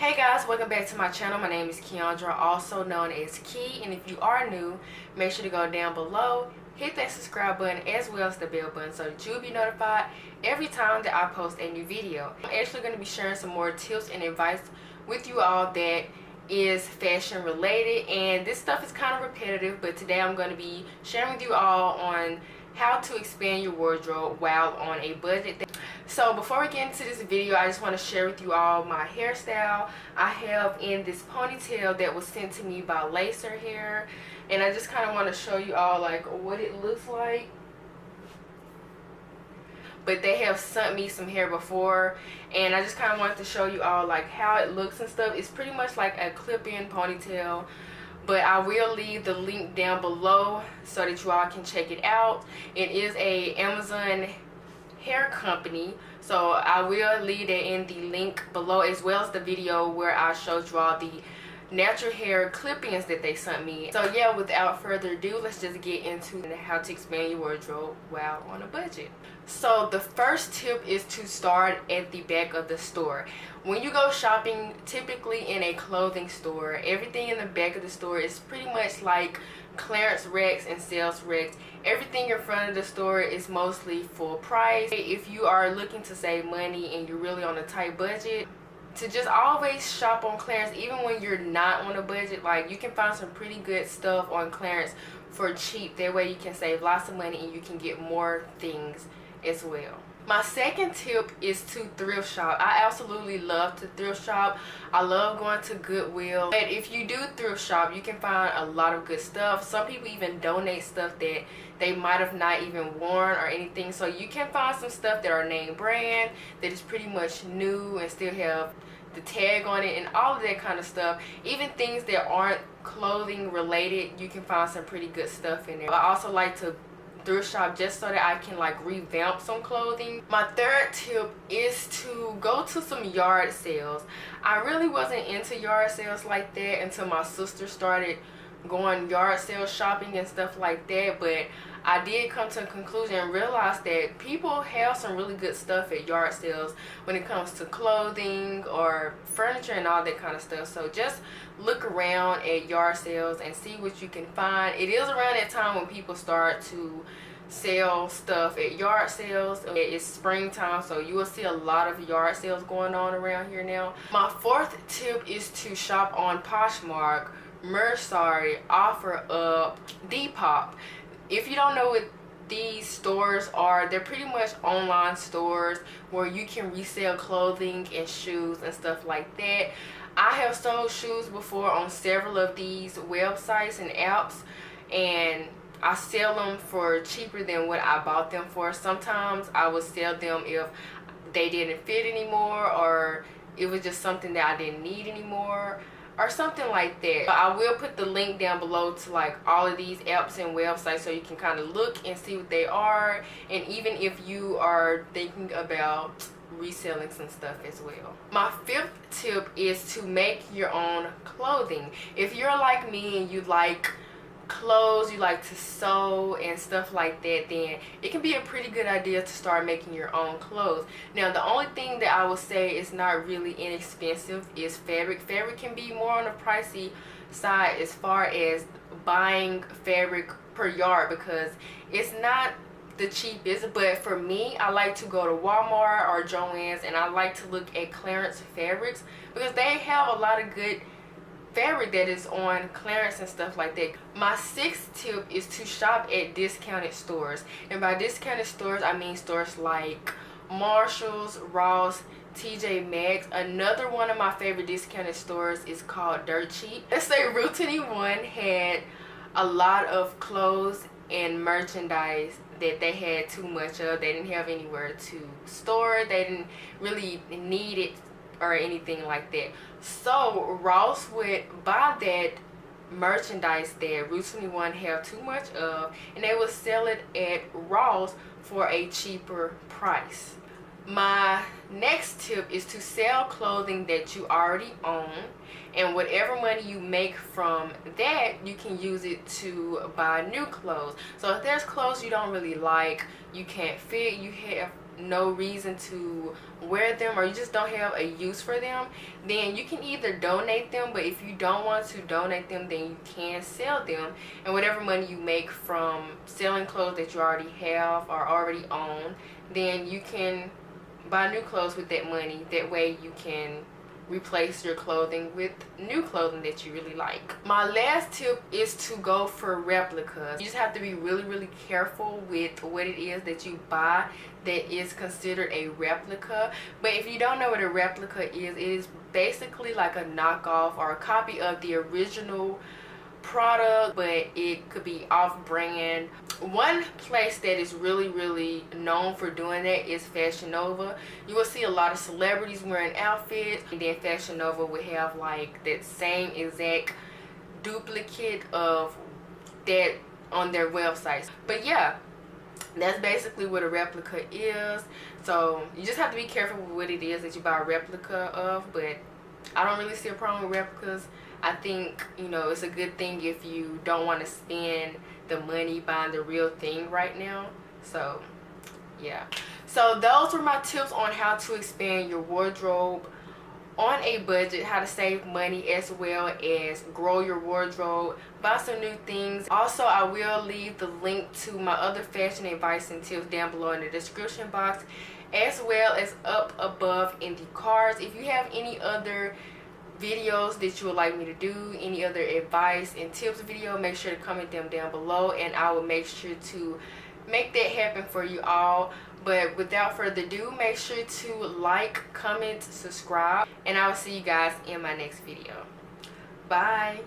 Hey guys, welcome back to my channel. My name is Kiondra, also known as Key, and if you are new, make sure to go down below, hit that subscribe button as well as the bell button so that you'll be notified every time that I post a new video. I'm actually going to be sharing some more tips and advice with you all that is fashion related, and this stuff is kind of repetitive, but today I'm going to be sharing with you all on how to expand your wardrobe while on a budget. So before we get into this video, I just want to share with you all my hairstyle. I have in this ponytail that was sent to me by Lacer Hair, and I just kind of want to show you all like what it looks like. But they have sent me some hair before, and I just kind of wanted to show you all like how it looks and stuff. It's pretty much like a clip-in ponytail, but I will leave the link down below so that you all can check it out. It is a Amazon hair company, so I will leave it in the link below, as well as the video where I showed you all the natural hair clip-ins that they sent me. So yeah, without further ado, let's just get into how to expand your wardrobe while on a budget. So the first tip is to start at the back of the store. When you go shopping, typically in a clothing store, everything in the back of the store is pretty much like clearance racks and sales racks. Everything in front of the store is mostly full price. If you are looking to save money and you're really on a tight budget, to just always shop on clearance. Even when you're not on a budget, like, you can find some pretty good stuff on clearance for cheap. That way you can save lots of money and you can get more things as well. My second tip is to thrift shop. I absolutely love to thrift shop. I love going to Goodwill. But if you do thrift shop, you can find a lot of good stuff. Some people even donate stuff that they might have not even worn or anything. So you can find some stuff that are name brand, that is pretty much new and still have the tag on it and all of that kind of stuff. Even things that aren't clothing related, you can find some pretty good stuff in there. I also like to thrift shop just so that I can like revamp some clothing. My third tip is to go to some yard sales. I really wasn't into yard sales like that until my sister started going yard sale shopping and stuff like that, but I did come to a conclusion and realize that people have some really good stuff at yard sales when it comes to clothing or furniture and all that kind of stuff. So just look around at yard sales and see what you can find. It is around that time when people start to sell stuff at yard sales. It's springtime, so you will see a lot of yard sales going on around here now. My fourth tip is to shop on Poshmark, Mercari, OfferUp, Depop. If you don't know what these stores are, they're pretty much online stores where you can resell clothing and shoes and stuff like that. I have sold shoes before on several of these websites and apps, and I sell them for cheaper than what I bought them for. Sometimes I would sell them if they didn't fit anymore, or it was just something that I didn't need anymore, or something like that. But I will put the link down below to like all of these apps and websites so you can kind of look and see what they are, and even if you are thinking about reselling some stuff as well. My fifth tip is to make your own clothing. If you're like me and you like clothes, you like to sew and stuff like that, then it can be a pretty good idea to start making your own clothes. Now, the only thing that I would say is not really inexpensive is fabric. Fabric can be more on the pricey side as far as buying fabric per yard, because it's not the cheapest. But for me, I like to go to Walmart or Joann's and I like to look at clearance fabrics, because they have a lot of good fabric that is on clearance and stuff like that. My sixth tip is to shop at discounted stores, and by discounted stores I mean stores like Marshalls, Ross, TJ Maxx. Another one of my favorite discounted stores is called Dirt Cheap. Let's say Route 21 had a lot of clothes and merchandise that they had too much of. They didn't have anywhere to store it. They didn't really need it or anything like that. So Ross would buy that merchandise that Route 21 have too much of, and they would sell it at Ross for a cheaper price. My next tip is to sell clothing that you already own, and whatever money you make from that, you can use it to buy new clothes. So if there's clothes you don't really like, you can't fit, you have no reason to wear them, or you just don't have a use for them, then you can either donate them. But if you don't want to donate them, then you can sell them, and whatever money you make from selling clothes that you already have or already own, then you can buy new clothes with that money. That way you can replace your clothing with new clothing that you really like. My last tip is to go for replicas. You just have to be really careful with what it is that you buy that is considered a replica. But if you don't know what a replica is, it is basically like a knockoff or a copy of the original product, but it could be off-brand. One place that is really known for doing that is Fashion Nova. You will see a lot of celebrities wearing outfits, and then Fashion Nova would have like that same exact duplicate of that on their websites. But yeah, that's basically what a replica is. So you just have to be careful with what it is that you buy a replica of, but I don't really see a problem with replicas. I think, you know, it's a good thing if you don't want to spend the money buying the real thing right now. So yeah, so those were my tips on how to expand your wardrobe on a budget, how to save money, as well as grow your wardrobe, buy some new things. Also, I will leave the link to my other fashion advice and tips down below in the description box, as well as up above in the cards. If you have any other videos that you would like me to do, any other advice and tips video, make sure to comment them down below, and I will make sure to make that happen for you all. But without further ado, make sure to like, comment, subscribe, and I will see you guys in my next video. Bye.